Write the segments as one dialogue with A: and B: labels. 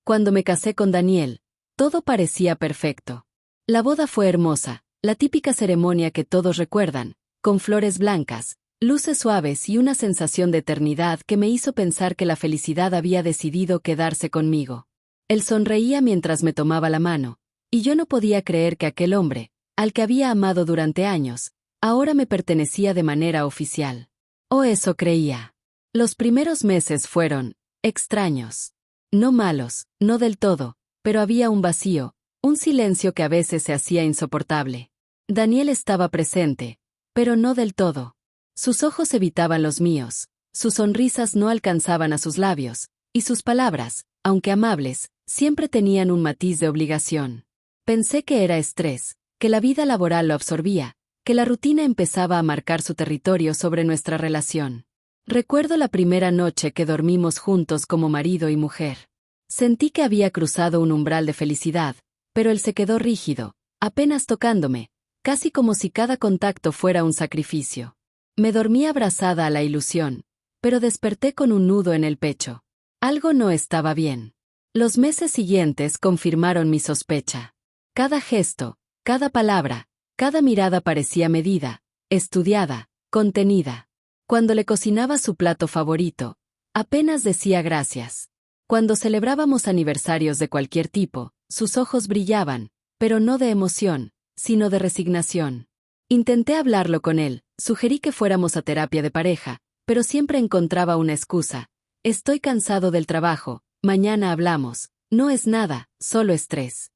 A: Cuando me casé con Daniel, todo parecía perfecto. La boda fue hermosa, la típica ceremonia que todos recuerdan, con flores blancas, luces suaves y una sensación de eternidad que me hizo pensar que la felicidad había decidido quedarse conmigo. Él sonreía mientras me tomaba la mano, y yo no podía creer que aquel hombre, al que había amado durante años, ahora me pertenecía de manera oficial. O eso creía. Los primeros meses fueron extraños. No malos, no del todo, pero había un vacío, un silencio que a veces se hacía insoportable. Daniel estaba presente, pero no del todo. Sus ojos evitaban los míos, sus sonrisas no alcanzaban a sus labios, y sus palabras, aunque amables, siempre tenían un matiz de obligación. Pensé que era estrés, que la vida laboral lo absorbía, que la rutina empezaba a marcar su territorio sobre nuestra relación. Recuerdo la primera noche que dormimos juntos como marido y mujer. Sentí que había cruzado un umbral de felicidad, pero él se quedó rígido, apenas tocándome, casi como si cada contacto fuera un sacrificio. Me dormí abrazada a la ilusión, pero desperté con un nudo en el pecho. Algo no estaba bien. Los meses siguientes confirmaron mi sospecha. Cada gesto, cada palabra, cada mirada parecía medida, estudiada, contenida. Cuando le cocinaba su plato favorito, apenas decía gracias. Cuando celebrábamos aniversarios de cualquier tipo, sus ojos brillaban, pero no de emoción, sino de resignación. Intenté hablarlo con él, sugerí que fuéramos a terapia de pareja, pero siempre encontraba una excusa. Estoy cansado del trabajo, mañana hablamos, no es nada, solo estrés.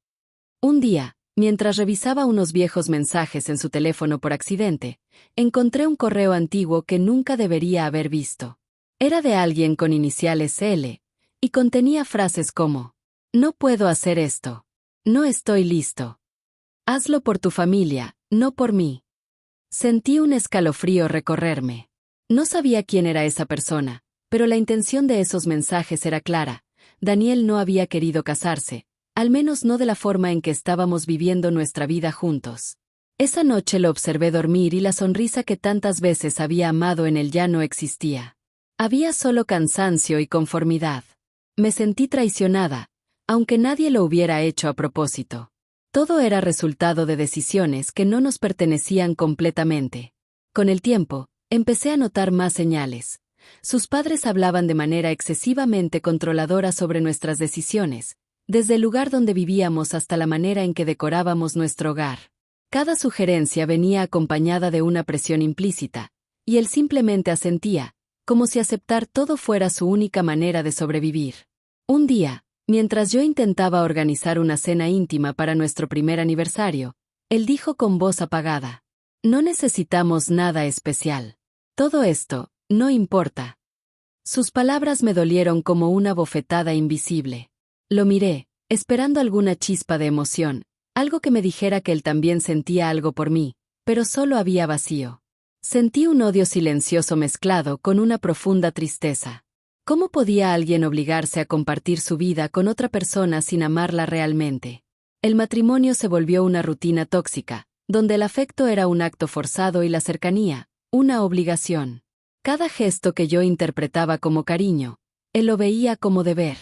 A: Un día, mientras revisaba unos viejos mensajes en su teléfono por accidente, encontré un correo antiguo que nunca debería haber visto. Era de alguien con iniciales L, y contenía frases como: no puedo hacer esto. No estoy listo. Hazlo por tu familia, no por mí. Sentí un escalofrío recorrerme. No sabía quién era esa persona, pero la intención de esos mensajes era clara. Daniel no había querido casarse, al menos no de la forma en que estábamos viviendo nuestra vida juntos. Esa noche lo observé dormir y la sonrisa que tantas veces había amado en él ya no existía. Había solo cansancio y conformidad. Me sentí traicionada, aunque nadie lo hubiera hecho a propósito. Todo era resultado de decisiones que no nos pertenecían completamente. Con el tiempo, empecé a notar más señales. Sus padres hablaban de manera excesivamente controladora sobre nuestras decisiones, desde el lugar donde vivíamos hasta la manera en que decorábamos nuestro hogar. Cada sugerencia venía acompañada de una presión implícita, y él simplemente asentía, como si aceptar todo fuera su única manera de sobrevivir. Un día, mientras yo intentaba organizar una cena íntima para nuestro primer aniversario, él dijo con voz apagada: no necesitamos nada especial. Todo esto, no importa. Sus palabras me dolieron como una bofetada invisible. Lo miré, esperando alguna chispa de emoción, algo que me dijera que él también sentía algo por mí, pero solo había vacío. Sentí un odio silencioso mezclado con una profunda tristeza. ¿Cómo podía alguien obligarse a compartir su vida con otra persona sin amarla realmente? El matrimonio se volvió una rutina tóxica, donde el afecto era un acto forzado y la cercanía, una obligación. Cada gesto que yo interpretaba como cariño, él lo veía como deber.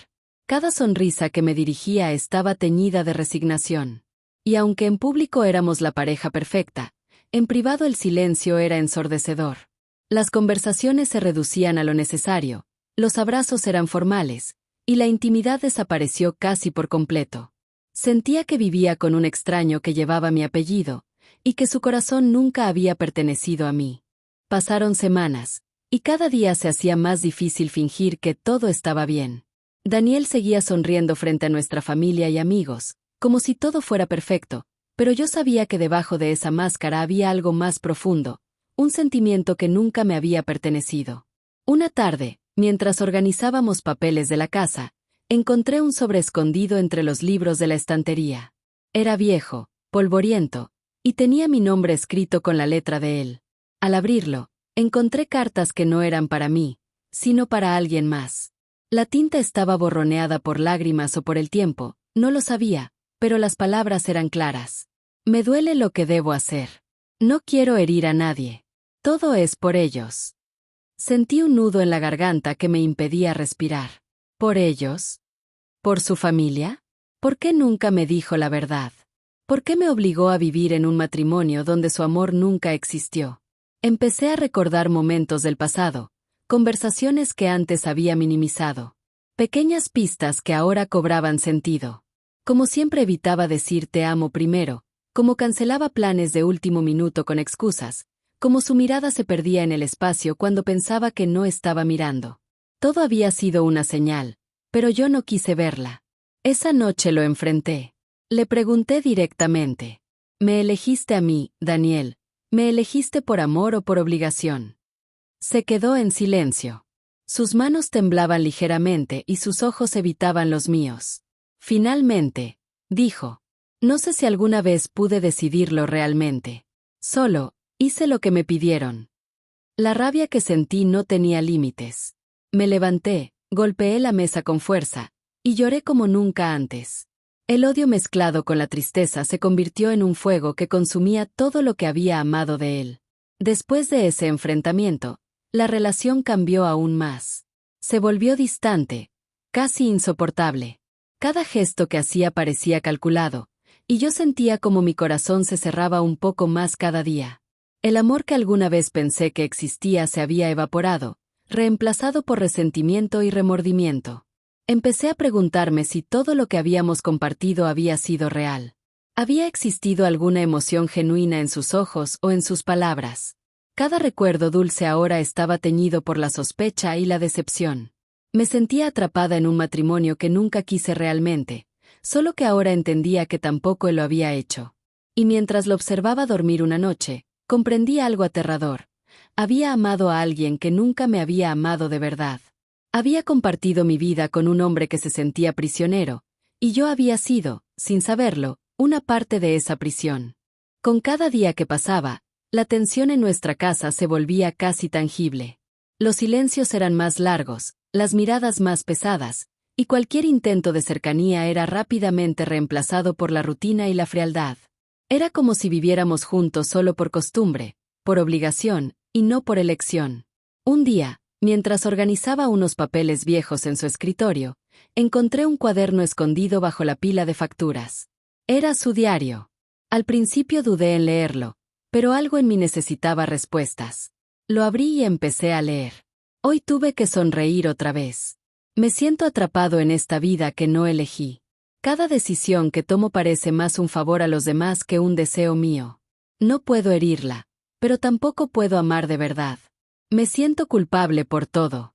A: Cada sonrisa que me dirigía estaba teñida de resignación. Y aunque en público éramos la pareja perfecta, en privado el silencio era ensordecedor. Las conversaciones se reducían a lo necesario, los abrazos eran formales, y la intimidad desapareció casi por completo. Sentía que vivía con un extraño que llevaba mi apellido, y que su corazón nunca había pertenecido a mí. Pasaron semanas, y cada día se hacía más difícil fingir que todo estaba bien. Daniel seguía sonriendo frente a nuestra familia y amigos, como si todo fuera perfecto, pero yo sabía que debajo de esa máscara había algo más profundo, un sentimiento que nunca me había pertenecido. Una tarde, mientras organizábamos papeles de la casa, encontré un sobre escondido entre los libros de la estantería. Era viejo, polvoriento, y tenía mi nombre escrito con la letra de él. Al abrirlo, encontré cartas que no eran para mí, sino para alguien más. La tinta estaba borroneada por lágrimas o por el tiempo, no lo sabía, pero las palabras eran claras. Me duele lo que debo hacer. No quiero herir a nadie. Todo es por ellos. Sentí un nudo en la garganta que me impedía respirar. ¿Por ellos? ¿Por su familia? ¿Por qué nunca me dijo la verdad? ¿Por qué me obligó a vivir en un matrimonio donde su amor nunca existió? Empecé a recordar momentos del pasado, conversaciones que antes había minimizado, pequeñas pistas que ahora cobraban sentido. Como siempre evitaba decir te amo primero, como cancelaba planes de último minuto con excusas, como su mirada se perdía en el espacio cuando pensaba que no estaba mirando. Todo había sido una señal, pero yo no quise verla. Esa noche lo enfrenté. Le pregunté directamente. ¿Me elegiste a mí, Daniel? ¿Me elegiste por amor o por obligación? Se quedó en silencio. Sus manos temblaban ligeramente y sus ojos evitaban los míos. Finalmente, dijo. No sé si alguna vez pude decidirlo realmente. Solo, hice lo que me pidieron. La rabia que sentí no tenía límites. Me levanté, golpeé la mesa con fuerza, y lloré como nunca antes. El odio mezclado con la tristeza se convirtió en un fuego que consumía todo lo que había amado de él. Después de ese enfrentamiento, la relación cambió aún más. Se volvió distante, casi insoportable. Cada gesto que hacía parecía calculado, y yo sentía como mi corazón se cerraba un poco más cada día. El amor que alguna vez pensé que existía se había evaporado, reemplazado por resentimiento y remordimiento. Empecé a preguntarme si todo lo que habíamos compartido había sido real. ¿Había existido alguna emoción genuina en sus ojos o en sus palabras? Cada recuerdo dulce ahora estaba teñido por la sospecha y la decepción. Me sentía atrapada en un matrimonio que nunca quise realmente, solo que ahora entendía que tampoco él lo había hecho. Y mientras lo observaba dormir una noche, comprendí algo aterrador. Había amado a alguien que nunca me había amado de verdad. Había compartido mi vida con un hombre que se sentía prisionero, y yo había sido, sin saberlo, una parte de esa prisión. Con cada día que pasaba, la tensión en nuestra casa se volvía casi tangible. Los silencios eran más largos, las miradas más pesadas, y cualquier intento de cercanía era rápidamente reemplazado por la rutina y la frialdad. Era como si viviéramos juntos solo por costumbre, por obligación, y no por elección. Un día, mientras organizaba unos papeles viejos en su escritorio, encontré un cuaderno escondido bajo la pila de facturas. Era su diario. Al principio dudé en leerlo, pero algo en mí necesitaba respuestas. Lo abrí y empecé a leer. Hoy tuve que sonreír otra vez. Me siento atrapado en esta vida que no elegí. Cada decisión que tomo parece más un favor a los demás que un deseo mío. No puedo herirla, pero tampoco puedo amar de verdad. Me siento culpable por todo.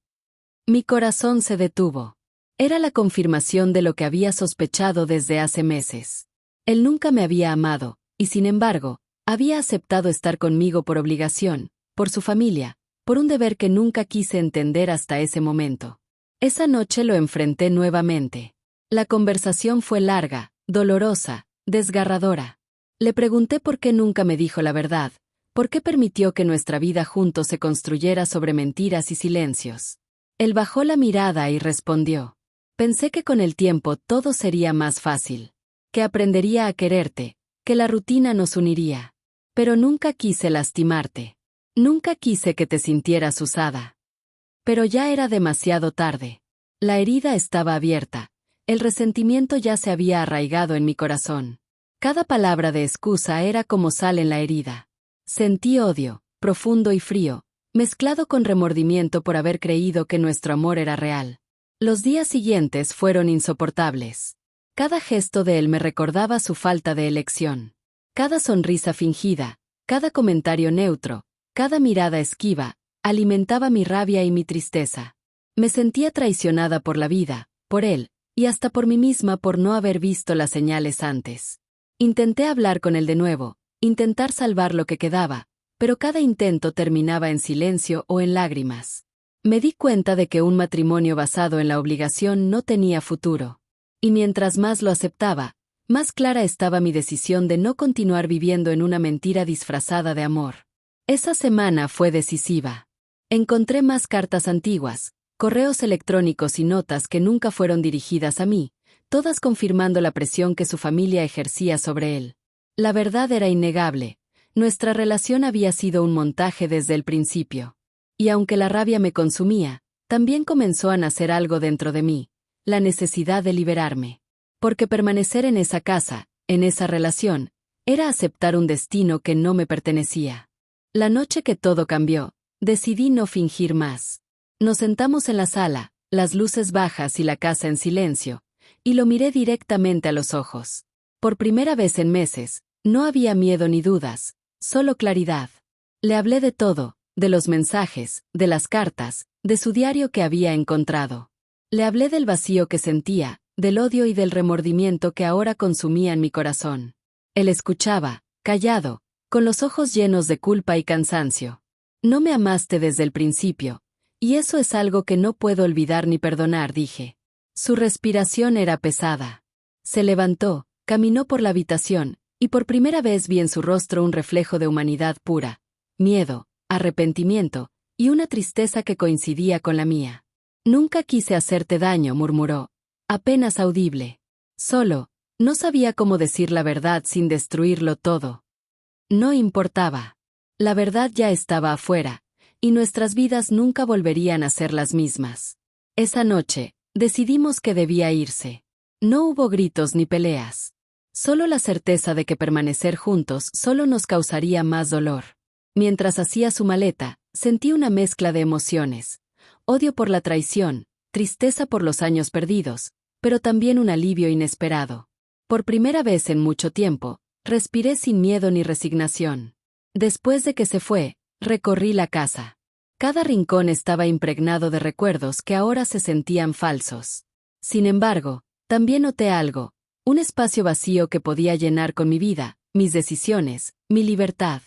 A: Mi corazón se detuvo. Era la confirmación de lo que había sospechado desde hace meses. Él nunca me había amado, y sin embargo, había aceptado estar conmigo por obligación, por su familia, por un deber que nunca quise entender hasta ese momento. Esa noche lo enfrenté nuevamente. La conversación fue larga, dolorosa, desgarradora. Le pregunté por qué nunca me dijo la verdad, por qué permitió que nuestra vida juntos se construyera sobre mentiras y silencios. Él bajó la mirada y respondió. Pensé que con el tiempo todo sería más fácil, que aprendería a quererte, que la rutina nos uniría. Pero nunca quise lastimarte. Nunca quise que te sintieras usada. Pero ya era demasiado tarde. La herida estaba abierta. El resentimiento ya se había arraigado en mi corazón. Cada palabra de excusa era como sal en la herida. Sentí odio, profundo y frío, mezclado con remordimiento por haber creído que nuestro amor era real. Los días siguientes fueron insoportables. Cada gesto de él me recordaba su falta de elección. Cada sonrisa fingida, cada comentario neutro, cada mirada esquiva, alimentaba mi rabia y mi tristeza. Me sentía traicionada por la vida, por él, y hasta por mí misma por no haber visto las señales antes. Intenté hablar con él de nuevo, intentar salvar lo que quedaba, pero cada intento terminaba en silencio o en lágrimas. Me di cuenta de que un matrimonio basado en la obligación no tenía futuro. Y mientras más lo aceptaba, más clara estaba mi decisión de no continuar viviendo en una mentira disfrazada de amor. Esa semana fue decisiva. Encontré más cartas antiguas, correos electrónicos y notas que nunca fueron dirigidas a mí, todas confirmando la presión que su familia ejercía sobre él. La verdad era innegable. Nuestra relación había sido un montaje desde el principio. Y aunque la rabia me consumía, también comenzó a nacer algo dentro de mí, la necesidad de liberarme. Porque permanecer en esa casa, en esa relación, era aceptar un destino que no me pertenecía. La noche que todo cambió, decidí no fingir más. Nos sentamos en la sala, las luces bajas y la casa en silencio, y lo miré directamente a los ojos. Por primera vez en meses, no había miedo ni dudas, solo claridad. Le hablé de todo, de los mensajes, de las cartas, de su diario que había encontrado. Le hablé del vacío que sentía, del odio y del remordimiento que ahora consumían mi corazón. Él escuchaba, callado, con los ojos llenos de culpa y cansancio. No me amaste desde el principio, y eso es algo que no puedo olvidar ni perdonar, dije. Su respiración era pesada. Se levantó, caminó por la habitación, y por primera vez vi en su rostro un reflejo de humanidad pura, miedo, arrepentimiento, y una tristeza que coincidía con la mía. Nunca quise hacerte daño, murmuró, apenas audible. Solo, no sabía cómo decir la verdad sin destruirlo todo. No importaba. La verdad ya estaba afuera, y nuestras vidas nunca volverían a ser las mismas. Esa noche, decidimos que debía irse. No hubo gritos ni peleas. Solo la certeza de que permanecer juntos solo nos causaría más dolor. Mientras hacía su maleta, sentí una mezcla de emociones. Odio por la traición, tristeza por los años perdidos, pero también un alivio inesperado. Por primera vez en mucho tiempo, respiré sin miedo ni resignación. Después de que se fue, recorrí la casa. Cada rincón estaba impregnado de recuerdos que ahora se sentían falsos. Sin embargo, también noté algo, un espacio vacío que podía llenar con mi vida, mis decisiones, mi libertad.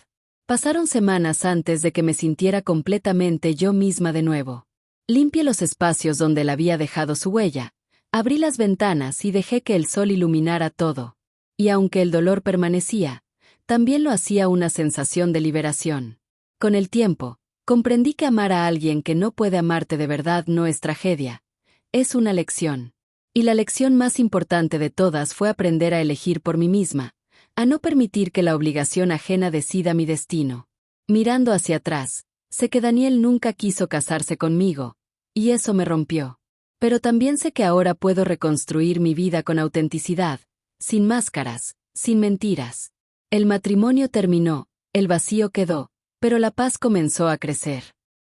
A: Pasaron semanas antes de que me sintiera completamente yo misma de nuevo. Limpié los espacios donde él había dejado su huella, abrí las ventanas y dejé que el sol iluminara todo. Y aunque el dolor permanecía, también lo hacía una sensación de liberación. Con el tiempo, comprendí que amar a alguien que no puede amarte de verdad no es tragedia, es una lección. Y la lección más importante de todas fue aprender a elegir por mí misma, a no permitir que la obligación ajena decida mi destino. Mirando hacia atrás, sé que Daniel nunca quiso casarse conmigo, y eso me rompió. Pero también sé que ahora puedo reconstruir mi vida con autenticidad, sin máscaras, sin mentiras. El matrimonio terminó, el vacío quedó, pero la paz comenzó a crecer.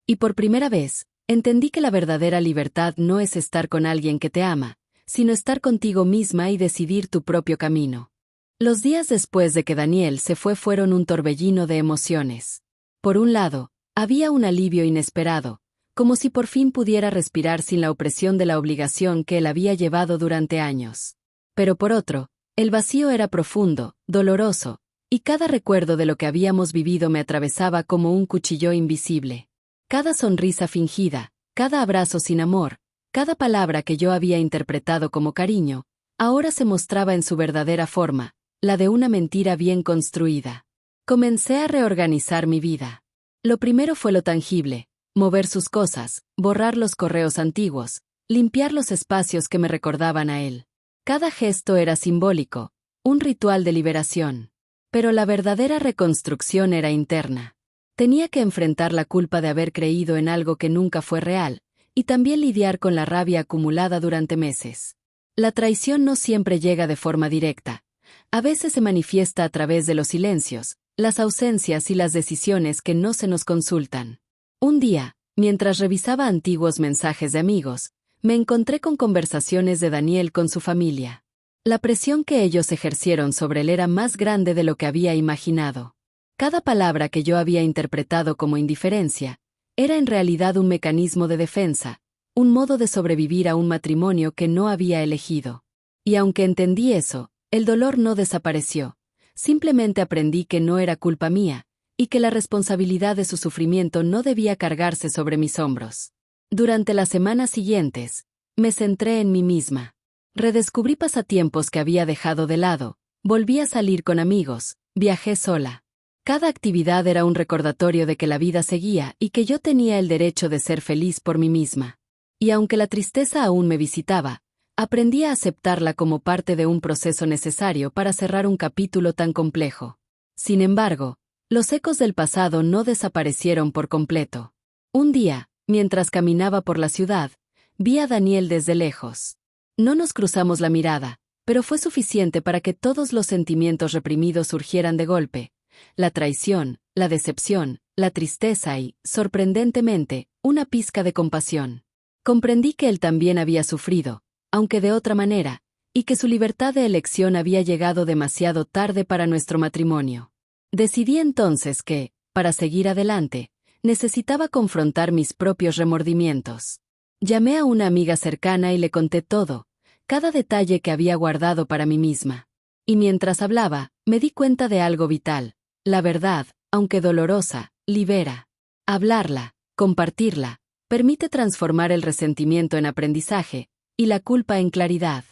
A: Y por primera vez, entendí que la verdadera libertad no es estar con alguien que te ama, sino estar contigo misma y decidir tu propio camino. Los días después de que Daniel se fue fueron un torbellino de emociones. Por un lado, había un alivio inesperado, como si por fin pudiera respirar sin la opresión de la obligación que él había llevado durante años. Pero por otro, el vacío era profundo, doloroso, y cada recuerdo de lo que habíamos vivido me atravesaba como un cuchillo invisible. Cada sonrisa fingida, cada abrazo sin amor, cada palabra que yo había interpretado como cariño, ahora se mostraba en su verdadera forma, la de una mentira bien construida. Comencé a reorganizar mi vida. Lo primero fue lo tangible, mover sus cosas, borrar los correos antiguos, limpiar los espacios que me recordaban a él. Cada gesto era simbólico, un ritual de liberación. Pero la verdadera reconstrucción era interna. Tenía que enfrentar la culpa de haber creído en algo que nunca fue real, y también lidiar con la rabia acumulada durante meses. La traición no siempre llega de forma directa. A veces se manifiesta a través de los silencios, las ausencias y las decisiones que no se nos consultan. Un día, mientras revisaba antiguos mensajes de amigos, me encontré con conversaciones de Daniel con su familia. La presión que ellos ejercieron sobre él era más grande de lo que había imaginado. Cada palabra que yo había interpretado como indiferencia, era en realidad un mecanismo de defensa, un modo de sobrevivir a un matrimonio que no había elegido. Y aunque entendí eso, el dolor no desapareció. Simplemente aprendí que no era culpa mía, y que la responsabilidad de su sufrimiento no debía cargarse sobre mis hombros. Durante las semanas siguientes, me centré en mí misma. Redescubrí pasatiempos que había dejado de lado, volví a salir con amigos, viajé sola. Cada actividad era un recordatorio de que la vida seguía y que yo tenía el derecho de ser feliz por mí misma. Y aunque la tristeza aún me visitaba, aprendí a aceptarla como parte de un proceso necesario para cerrar un capítulo tan complejo. Sin embargo, los ecos del pasado no desaparecieron por completo. Un día, mientras caminaba por la ciudad, vi a Daniel desde lejos. No nos cruzamos la mirada, pero fue suficiente para que todos los sentimientos reprimidos surgieran de golpe: la traición, la decepción, la tristeza y, sorprendentemente, una pizca de compasión. Comprendí que él también había sufrido, aunque de otra manera, y que su libertad de elección había llegado demasiado tarde para nuestro matrimonio. Decidí entonces que, para seguir adelante, necesitaba confrontar mis propios remordimientos. Llamé a una amiga cercana y le conté todo, cada detalle que había guardado para mí misma. Y mientras hablaba, me di cuenta de algo vital: la verdad, aunque dolorosa, libera. Hablarla, compartirla, permite transformar el resentimiento en aprendizaje, y la culpa en claridad.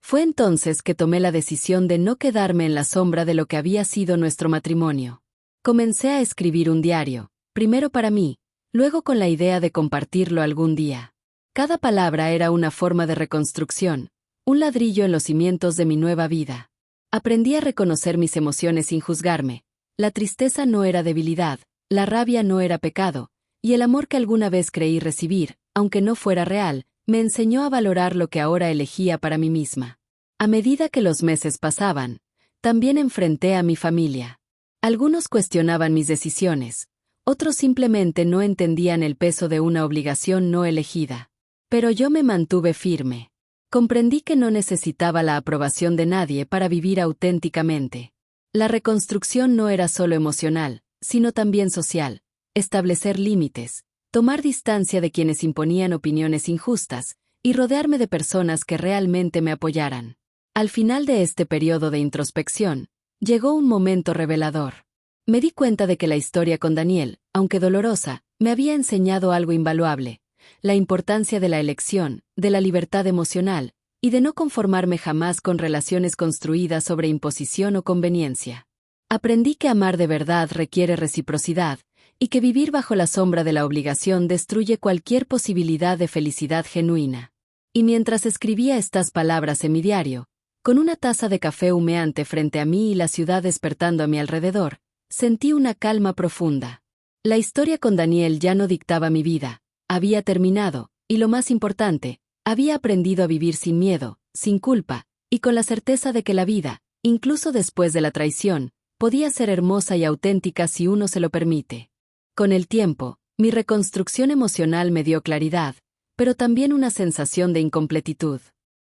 A: Fue entonces que tomé la decisión de no quedarme en la sombra de lo que había sido nuestro matrimonio. Comencé a escribir un diario, primero para mí, luego con la idea de compartirlo algún día. Cada palabra era una forma de reconstrucción, un ladrillo en los cimientos de mi nueva vida. Aprendí a reconocer mis emociones sin juzgarme. La tristeza no era debilidad, la rabia no era pecado, y el amor que alguna vez creí recibir, aunque no fuera real, me enseñó a valorar lo que ahora elegía para mí misma. A medida que los meses pasaban, también enfrenté a mi familia. Algunos cuestionaban mis decisiones, otros simplemente no entendían el peso de una obligación no elegida. Pero yo me mantuve firme. Comprendí que no necesitaba la aprobación de nadie para vivir auténticamente. La reconstrucción no era solo emocional, sino también social: establecer límites, tomar distancia de quienes imponían opiniones injustas, y rodearme de personas que realmente me apoyaran. Al final de este periodo de introspección, llegó un momento revelador. Me di cuenta de que la historia con Daniel, aunque dolorosa, me había enseñado algo invaluable: la importancia de la elección, de la libertad emocional, y de no conformarme jamás con relaciones construidas sobre imposición o conveniencia. Aprendí que amar de verdad requiere reciprocidad, y que vivir bajo la sombra de la obligación destruye cualquier posibilidad de felicidad genuina. Y mientras escribía estas palabras en mi diario, con una taza de café humeante frente a mí y la ciudad despertando a mi alrededor, sentí una calma profunda. La historia con Daniel ya no dictaba mi vida, había terminado, y lo más importante, había aprendido a vivir sin miedo, sin culpa, y con la certeza de que la vida, incluso después de la traición, podía ser hermosa y auténtica si uno se lo permite. Con el tiempo, mi reconstrucción emocional me dio claridad, pero también una sensación de incompletitud.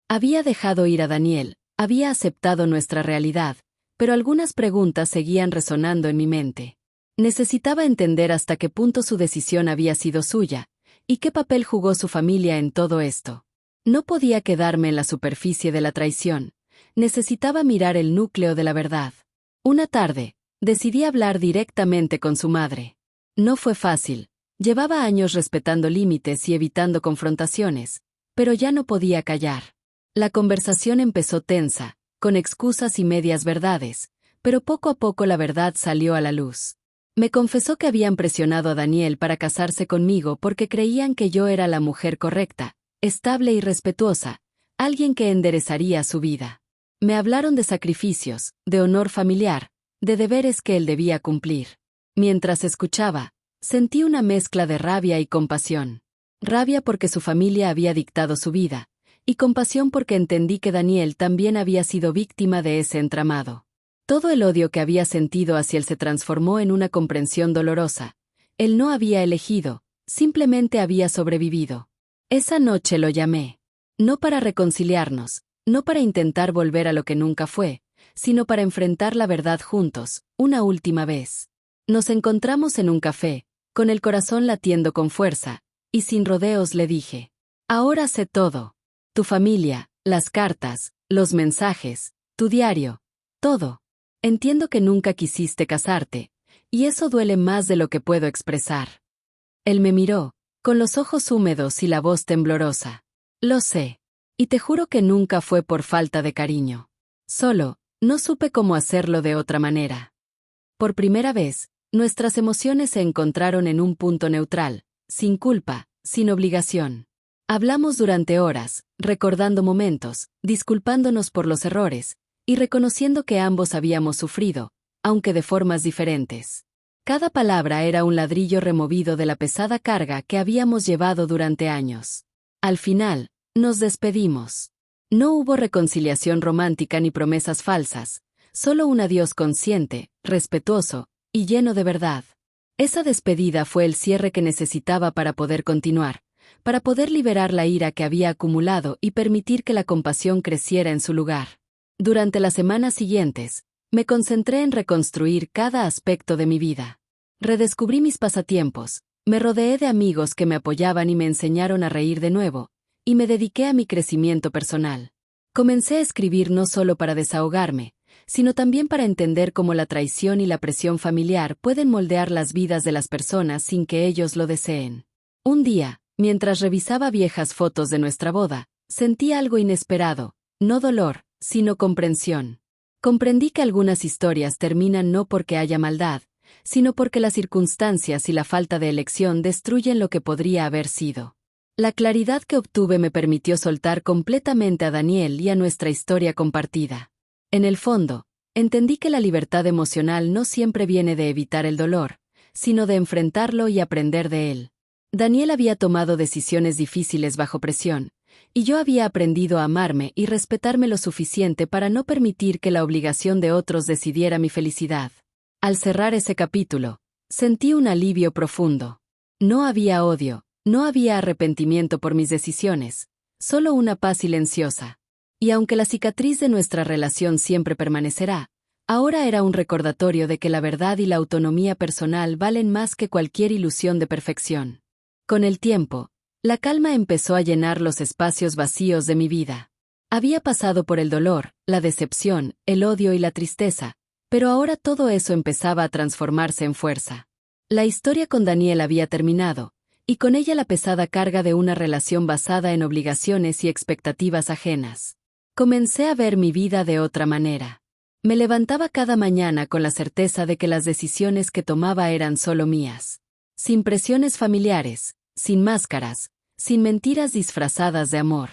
A: Había dejado ir a Daniel, había aceptado nuestra realidad, pero algunas preguntas seguían resonando en mi mente. Necesitaba entender hasta qué punto su decisión había sido suya, y qué papel jugó su familia en todo esto. No podía quedarme en la superficie de la traición, necesitaba mirar el núcleo de la verdad. Una tarde, decidí hablar directamente con su madre. No fue fácil, llevaba años respetando límites y evitando confrontaciones, pero ya no podía callar. La conversación empezó tensa, con excusas y medias verdades, pero poco a poco la verdad salió a la luz. Me confesó que habían presionado a Daniel para casarse conmigo porque creían que yo era la mujer correcta, estable y respetuosa, alguien que enderezaría su vida. Me hablaron de sacrificios, de honor familiar, de deberes que él debía cumplir. Mientras escuchaba, sentí una mezcla de rabia y compasión. Rabia porque su familia había dictado su vida, y compasión porque entendí que Daniel también había sido víctima de ese entramado. Todo el odio que había sentido hacia él se transformó en una comprensión dolorosa. Él no había elegido, simplemente había sobrevivido. Esa noche lo llamé. No para reconciliarnos, no para intentar volver a lo que nunca fue, sino para enfrentar la verdad juntos, una última vez. Nos encontramos en un café, con el corazón latiendo con fuerza, y sin rodeos le dije: ahora sé todo. Tu familia, las cartas, los mensajes, tu diario, todo. Entiendo que nunca quisiste casarte, y eso duele más de lo que puedo expresar. Él me miró, con los ojos húmedos y la voz temblorosa. Lo sé. Y te juro que nunca fue por falta de cariño. Solo, no supe cómo hacerlo de otra manera. Por primera vez, nuestras emociones se encontraron en un punto neutral, sin culpa, sin obligación. Hablamos durante horas, recordando momentos, disculpándonos por los errores, y reconociendo que ambos habíamos sufrido, aunque de formas diferentes. Cada palabra era un ladrillo removido de la pesada carga que habíamos llevado durante años. Al final, nos despedimos. No hubo reconciliación romántica ni promesas falsas, solo un adiós consciente, respetuoso y lleno de verdad. Esa despedida fue el cierre que necesitaba para poder continuar, para poder liberar la ira que había acumulado y permitir que la compasión creciera en su lugar. Durante las semanas siguientes, me concentré en reconstruir cada aspecto de mi vida. Redescubrí mis pasatiempos, me rodeé de amigos que me apoyaban y me enseñaron a reír de nuevo, y me dediqué a mi crecimiento personal. Comencé a escribir no solo para desahogarme, sino también para entender cómo la traición y la presión familiar pueden moldear las vidas de las personas sin que ellos lo deseen. Un día, mientras revisaba viejas fotos de nuestra boda, sentí algo inesperado, no dolor, sino comprensión. Comprendí que algunas historias terminan no porque haya maldad, sino porque las circunstancias y la falta de elección destruyen lo que podría haber sido. La claridad que obtuve me permitió soltar completamente a Daniel y a nuestra historia compartida. En el fondo, entendí que la libertad emocional no siempre viene de evitar el dolor, sino de enfrentarlo y aprender de él. Daniel había tomado decisiones difíciles bajo presión, y yo había aprendido a amarme y respetarme lo suficiente para no permitir que la obligación de otros decidiera mi felicidad. Al cerrar ese capítulo, sentí un alivio profundo. No había odio, no había arrepentimiento por mis decisiones, solo una paz silenciosa. Y aunque la cicatriz de nuestra relación siempre permanecerá, ahora era un recordatorio de que la verdad y la autonomía personal valen más que cualquier ilusión de perfección. Con el tiempo, la calma empezó a llenar los espacios vacíos de mi vida. Había pasado por el dolor, la decepción, el odio y la tristeza, pero ahora todo eso empezaba a transformarse en fuerza. La historia con Daniel había terminado, y con ella la pesada carga de una relación basada en obligaciones y expectativas ajenas. Comencé a ver mi vida de otra manera. Me levantaba cada mañana con la certeza de que las decisiones que tomaba eran solo mías. Sin presiones familiares, sin máscaras, sin mentiras disfrazadas de amor.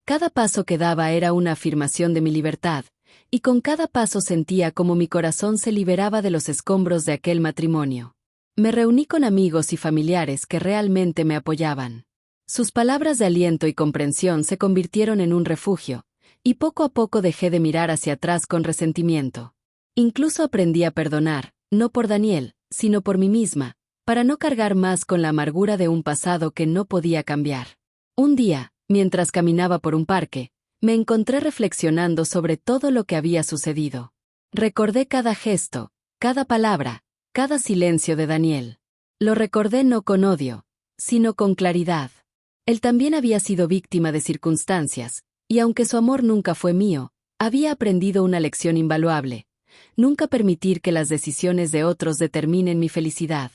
A: Cada paso que daba era una afirmación de mi libertad, y con cada paso sentía como mi corazón se liberaba de los escombros de aquel matrimonio. Me reuní con amigos y familiares que realmente me apoyaban. Sus palabras de aliento y comprensión se convirtieron en un refugio, y poco a poco dejé de mirar hacia atrás con resentimiento. Incluso aprendí a perdonar, no por Daniel, sino por mí misma, para no cargar más con la amargura de un pasado que no podía cambiar. Un día, mientras caminaba por un parque, me encontré reflexionando sobre todo lo que había sucedido. Recordé cada gesto, cada palabra, cada silencio de Daniel. Lo recordé no con odio, sino con claridad. Él también había sido víctima de circunstancias, y aunque su amor nunca fue mío, había aprendido una lección invaluable: nunca permitir que las decisiones de otros determinen mi felicidad.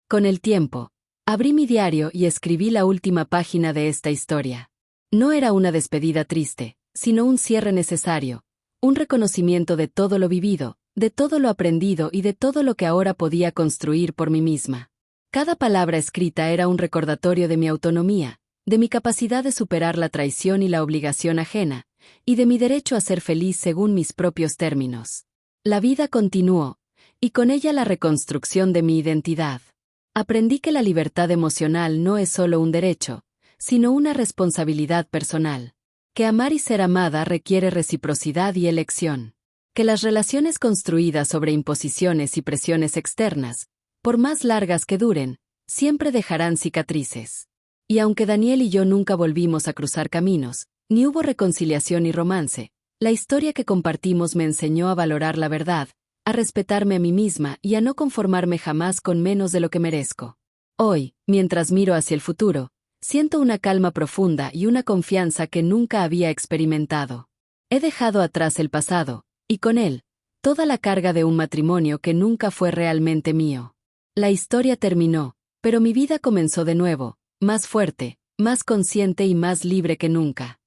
A: Con el tiempo, abrí mi diario y escribí la última página de esta historia. No era una despedida triste, sino un cierre necesario, un reconocimiento de todo lo vivido, de todo lo aprendido y de todo lo que ahora podía construir por mí misma. Cada palabra escrita era un recordatorio de mi autonomía, de mi capacidad de superar la traición y la obligación ajena, y de mi derecho a ser feliz según mis propios términos. La vida continuó, y con ella la reconstrucción de mi identidad. Aprendí que la libertad emocional no es solo un derecho, sino una responsabilidad personal. Que amar y ser amada requiere reciprocidad y elección. Que las relaciones construidas sobre imposiciones y presiones externas, por más largas que duren, siempre dejarán cicatrices. Y aunque Daniel y yo nunca volvimos a cruzar caminos, ni hubo reconciliación ni romance, la historia que compartimos me enseñó a valorar la verdad, a respetarme a mí misma y a no conformarme jamás con menos de lo que merezco. Hoy, mientras miro hacia el futuro, siento una calma profunda y una confianza que nunca había experimentado. He dejado atrás el pasado, y con él, toda la carga de un matrimonio que nunca fue realmente mío. La historia terminó, pero mi vida comenzó de nuevo, más fuerte, más consciente y más libre que nunca.